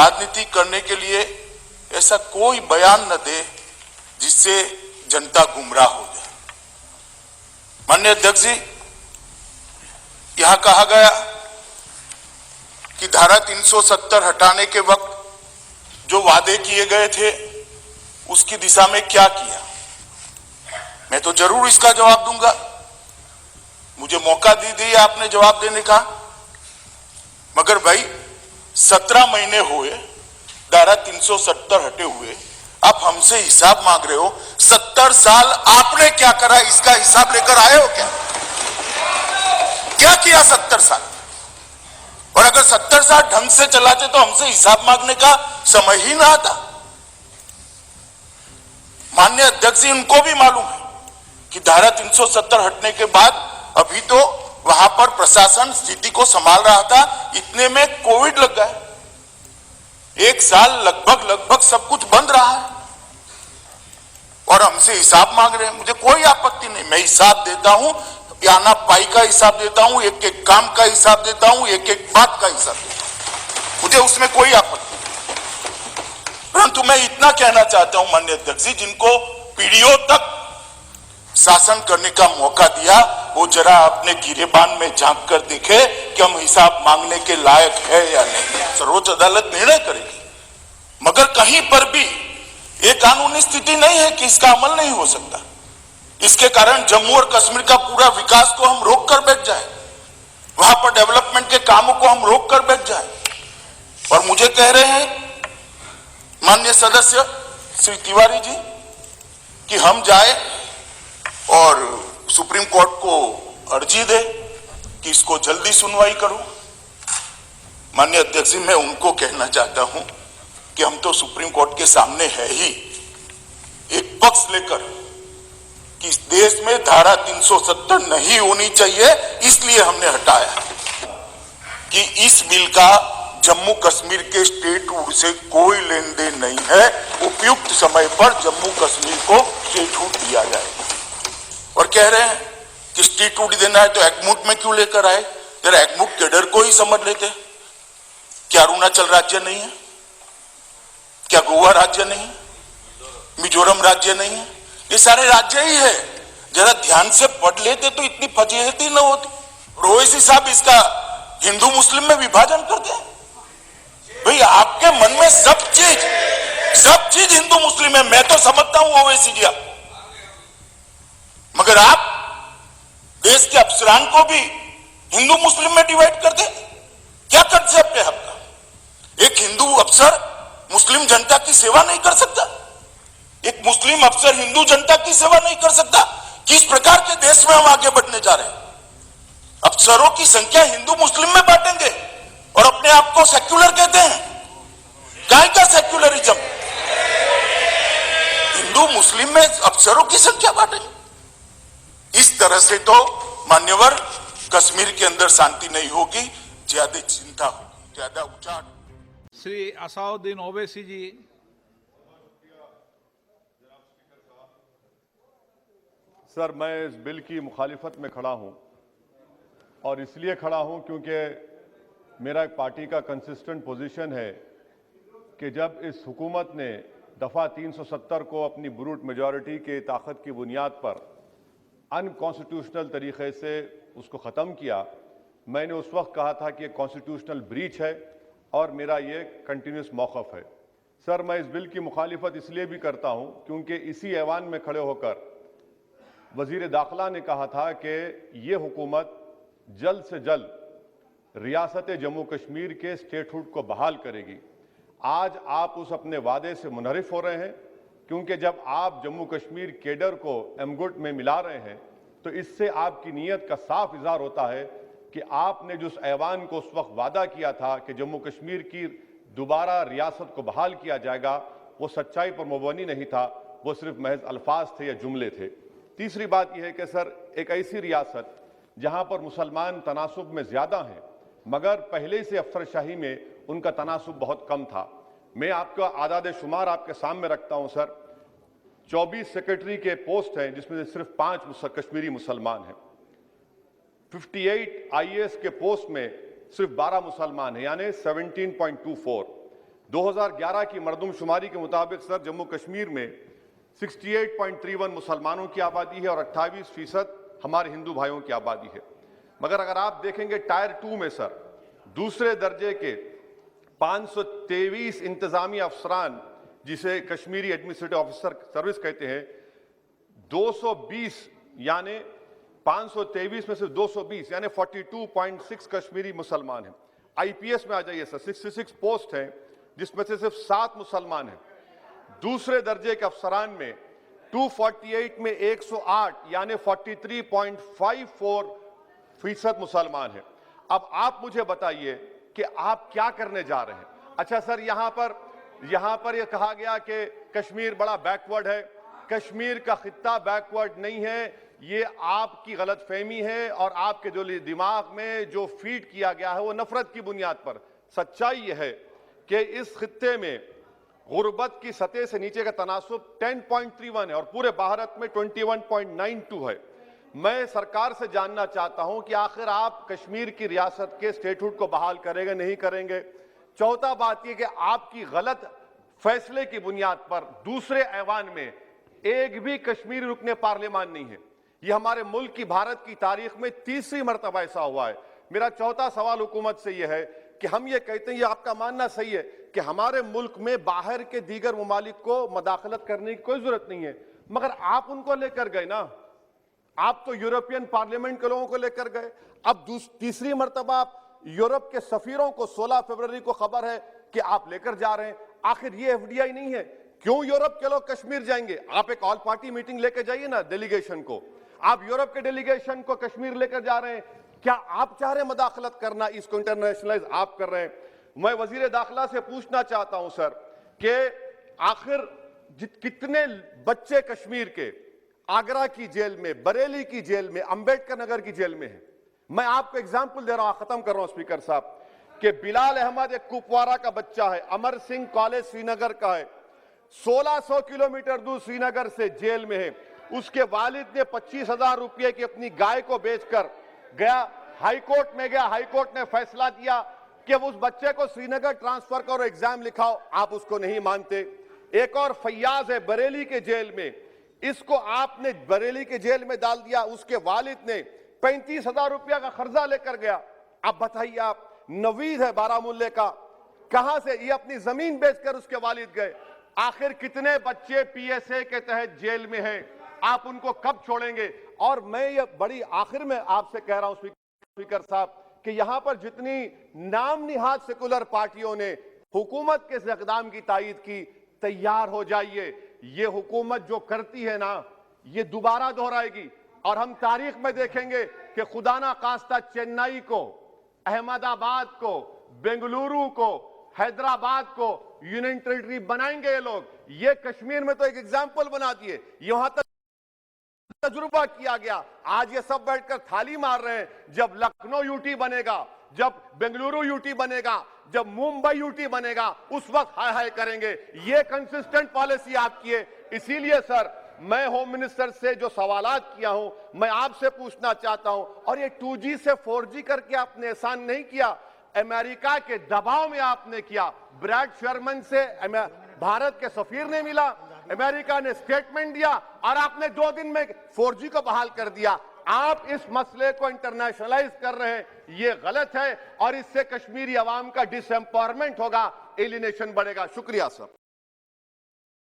राजनीति करने के लिए ऐसा कोई बयान न दे जिससे जनता गुमराह हो जाए। माननीय अध्यक्ष जी, यहां कहा गया कि धारा 370 हटाने के वक्त जो वादे किए गए थे उसकी दिशा में क्या किया। मैं तो जरूर इसका जवाब दूंगा, मुझे मौका दीजिए आपने जवाब देने का। मगर भाई 17 महीने हुए धारा 370 हटे हुए, आप हमसे हिसाब मांग रहे हो। 70 साल आपने क्या करा इसका हिसाब लेकर आए हो क्या? क्या किया 70 साल? और अगर 70 साल ढंग से चलाते तो हमसे हिसाब मांगने का समय ही ना आता। माननीय अध्यक्ष जी, उनको भी मालूम है कि धारा 370 हटने के बाद अभी तो वहां पर प्रशासन स्थिति को संभाल रहा था, इतने में कोविड लग गया। एक साल लगभग सब कुछ बंद रहा है और हमसे हिसाब मांग रहे हैं। मुझे कोई आपत्ति नहीं, मैं हिसाब देता हूं, आना पाई का हिसाब देता हूं, एक एक काम का हिसाब देता हूं, एक एक बात का हिसाब देता हूं, मुझे उसमें कोई आपत्ति नहीं। परंतु मैं इतना कहना चाहता हूं माननीय अध्यक्ष जी, जिनको पीढ़ियों तक शासन करने का मौका दिया, वो जरा अपने गिरेबान में झांक कर देखे कि हम हिसाब मांगने के लायक है या नहीं। सर्वोच्च अदालत निर्णय करेगी, मगर कहीं पर भी ये कानूनी स्थिति नहीं है कि इसका अमल नहीं हो सकता। इसके कारण जम्मू और कश्मीर का पूरा विकास को हम रोक कर बैठ जाए, वहां पर डेवलपमेंट के कामों को हम रोक कर बैठ जाए। और मुझे कह रहे हैं माननीय सदस्य श्री तिवारी जी कि हम जाए और सुप्रीम कोर्ट को अर्जी दे कि इसको जल्दी सुनवाई करो। माननीय अध्यक्ष जी, मैं उनको कहना चाहता हूं कि हम तो सुप्रीम कोर्ट के सामने है ही एक पक्ष लेकर कि इस देश में धारा 370 नहीं होनी चाहिए, इसलिए हमने हटाया कि इस बिल का जम्मू कश्मीर के स्टेटहुड से कोई लेन देन नहीं है। उपयुक्त समय पर जम्मू कश्मीर को स्टेटहुड दिया जाएगा। और कह रहे हैं कि स्टेटहुड देना है तो एग्मूट में क्यों लेकर आए? जरा एग्मूट कैडर को ही समझ लेते। क्या अरुणाचल राज्य नहीं है? क्या गोवा राज्य नहीं है? मिजोरम राज्य नहीं है? ये सारे राज्य ही है। जरा ध्यान से पढ़ लेते तो इतनी फजीहती न होती। ओवैसी साहब इसका हिंदू मुस्लिम में विभाजन करते हैं। भाई आपके मन में सब चीज हिंदू मुस्लिम है, मैं तो समझता हूं ओवैसी जी, मगर आप देश के अफसरान को भी हिंदू मुस्लिम में डिवाइड कर दे। क्या कंसेप्ट है आपका? एक हिंदू अफसर मुस्लिम जनता की सेवा नहीं कर सकता, एक मुस्लिम अफसर हिंदू जनता की सेवा नहीं कर सकता। किस प्रकार के देश में हम आगे बढ़ने जा रहे हैं? अफसरों की संख्या हिंदू मुस्लिम में बांटेंगे और अपने आप को सेक्युलर कहते हैं। काय का सेक्युलरिज्म? हिंदू मुस्लिम में अफसरों की संख्या बांटेंगे। इस तरह से तो मान्यवर कश्मीर के अंदर शांति नहीं होगी, ज्यादा चिंता होगी, ज्यादा उचाट। श्री असाउद्दीन ओवैसी जी। सर, मैं इस बिल की मुखालिफत में खड़ा हूं और इसलिए खड़ा हूं क्योंकि मेरा एक पार्टी का कंसिस्टेंट पोजीशन है कि जब इस हुकूमत ने दफा 370 को अपनी ब्रूट मेजॉरिटी के ताकत की बुनियाद पर अनकॉन्स्टिट्यूशनल तरीके से उसको ख़त्म किया, मैंने उस वक्त कहा था कि ये कॉन्स्टिट्यूशनल ब्रीच है और मेरा ये कंटिन्यूस मौक़िफ़ है। सर, मैं इस बिल की मुखालिफत इसलिए भी करता हूं क्योंकि इसी ऐवान में खड़े होकर वज़ीर दाखिला ने कहा था कि ये हुकूमत जल्द से जल्द रियासत जम्मू कश्मीर के स्टेटहुड को बहाल करेगी। आज आप उस अपने वादे से मुनहरिफ हो रहे हैं क्योंकि जब आप जम्मू कश्मीर केडर को एमगुट में मिला रहे हैं तो इससे आपकी नीयत का साफ इजहार होता है कि आपने जो उस ऐवान को उस वक्त वादा किया था कि जम्मू कश्मीर की दोबारा रियासत को बहाल किया जाएगा, वो सच्चाई पर मुबनी नहीं था, वो सिर्फ महज अल्फाज थे या जुमले थे। तीसरी बात यह है कि सर, एक ऐसी रियासत जहां पर मुसलमान तनासुब में ज़्यादा हैं मगर पहले से अफसरशाही में उनका तनासुब बहुत कम था। मैं आपका आदाद शुमार आपके सामने रखता हूं सर। 24 सेक्रेटरी के पोस्ट हैं जिसमें से सिर्फ 5 कश्मीरी मुसलमान हैं। 58 IAS के पोस्ट में सिर्फ 12 मुसलमान हैं, यानी 17.24। 2011 की मरदमशुमारी के मुताबिक सर जम्मू कश्मीर में 68.31 मुसलमानों की आबादी है और 28% हमारे हिंदू भाइयों की आबादी है। मगर अगर आप देखेंगे टायर 2 में सर दूसरे दर्जे के 523 इंतजामी अफसरान, जिसे कश्मीरी एडमिनिस्ट्रेटिव ऑफिसर सर्विस कहते हैं, 220 यानी 523 में से 220 यानी 42.6 कश्मीरी मुसलमान हैं। आईपीएस में आ जाइए सर, 66 पोस्ट हैं जिसमें से सिर्फ 7 मुसलमान हैं। दूसरे दर्जे के अफसरान में 248 में 108 यानी 43.54% मुसलमान हैं। अब आप मुझे बताइए कि आप क्या करने जा रहे हैं। अच्छा सर, यहां पर यह कहा गया कि कश्मीर बड़ा बैकवर्ड है। कश्मीर का खित्ता बैकवर्ड नहीं है, ये आपकी गलतफहमी है और आपके जो दिमाग में जो फीड किया गया है वो नफरत की बुनियाद पर। सच्चाई यह है कि इस खित्ते में गुर्बत की सतह से नीचे का तनासुब 10.31 है और पूरे भारत में 21.92 है। मैं सरकार से जानना चाहता हूं कि आखिर आप कश्मीर की रियासत के स्टेटहुड को बहाल करेंगे, नहीं करेंगे। चौथा बात यह कि आपकी गलत फैसले की बुनियाद पर दूसरे ऐवान में एक भी कश्मीरी रुकने पार्लियामान नहीं है। यह हमारे मुल्क की, भारत की तारीख में तीसरी मर्तबा ऐसा हुआ है। मेरा चौथा सवाल हुकूमत से यह है कि हम ये कहते हैं, ये आपका मानना सही है कि हमारे मुल्क में बाहर के दीगर ममालिक को मदाखलत करने की कोई जरूरत नहीं है, मगर आप उनको लेकर गए ना, आप तो यूरोपियन पार्लियामेंट के लोगों को लेकर गए। अब तीसरी मर्तबा आप यूरोप के सफीरों को 16 फरवरी को खबर है कि आप लेकर जा रहे हैं। आखिर ये एफडीआई नहीं है, क्यों यूरोप के लोग कश्मीर जाएंगे? आप एक ऑल पार्टी मीटिंग लेकर जाइए ना डेलीगेशन को। आप यूरोप के डेलीगेशन को कश्मीर लेकर जा रहे हैं, क्या आप चाह रहे हैं मदाखलत करना? इसको इंटरनेशनलाइज आप कर रहे हैं। मैं वजीर दाखिला से पूछना चाहता हूं सर कि आखिर कितने बच्चे कश्मीर के आगरा की जेल में, बरेली की जेल में, अंबेडकर नगर की जेल में हैं? मैं आपको एग्जाम्पल दे रहा हूं, खत्म कर रहा हूं स्पीकर साहब, कि बिलाल अहमद एक कुपवारा का बच्चा है, अमर सिंह कॉलेज श्रीनगर का है, 1600 किलोमीटर दूर श्रीनगर से जेल में है। उसके वालिद ने 25,000 रुपये की अपनी गाय को बेचकर गया, हाईकोर्ट में गया, हाईकोर्ट ने फैसला दिया कि उस बच्चे को श्रीनगर ट्रांसफर करो, एग्जाम लिखाओ। आप उसको नहीं मानते। एक और फैयाज है बरेली के जेल में, इसको आपने बरेली के जेल में डाल दिया। उसके वालिद ने 35,000 रुपया का कर्जा लेकर गया। अब बताइए आप, नवीद है बारामुल्ले का, कहां से ये अपनी जमीन बेचकर उसके वालिद गए। आखिर कितने बच्चे पीएसए के तहत जेल में हैं? आप उनको कब छोड़ेंगे? और मैं ये बड़ी आखिर में आपसे कह रहा हूं स्पीकर साहब कि यहां पर जितनी नाम निहाद सेकुलर पार्टियों ने हुकूमत के इस इक़दाम की तायीद की, तैयार हो जाइए। ये हुकूमत जो करती है ना, ये दोबारा दोहराएगी और हम तारीख में देखेंगे कि खुदा ना खास्ता चेन्नई को, अहमदाबाद को, बेंगलुरु को, हैदराबाद को यूनियन टेरिटरी बनाएंगे ये लोग। ये कश्मीर में तो एक एग्जाम्पल बना दिए, यहां तक तजुर्बा किया गया। आज ये सब बैठकर थाली मार रहे हैं। जब लखनऊ यूटी बनेगा, जब बेंगलुरु यूटी बनेगा, जब मुंबई यूटी बनेगा, उस वक्त हाय हाय करेंगे। ये कंसिस्टेंट पॉलिसी आपकी है। इसीलिए सर, मैं होम मिनिस्टर से जो सवालात किया हूं, मैं आपसे पूछना चाहता हूं। और ये 2G से 4G करके आपने एहसान नहीं किया, अमेरिका के दबाव में आपने किया। ब्रैड शर्मन से भारत के सफीर ने मिला, अमेरिका ने स्टेटमेंट दिया और आपने 2 दिन में 4G को बहाल कर दिया। आप इस मसले को इंटरनेशनलाइज कर रहे हैं, ये गलत है और इससे कश्मीरी अवाम का डिसएम्पावरमेंट होगा, एलिनेशन बढ़ेगा। शुक्रिया सर।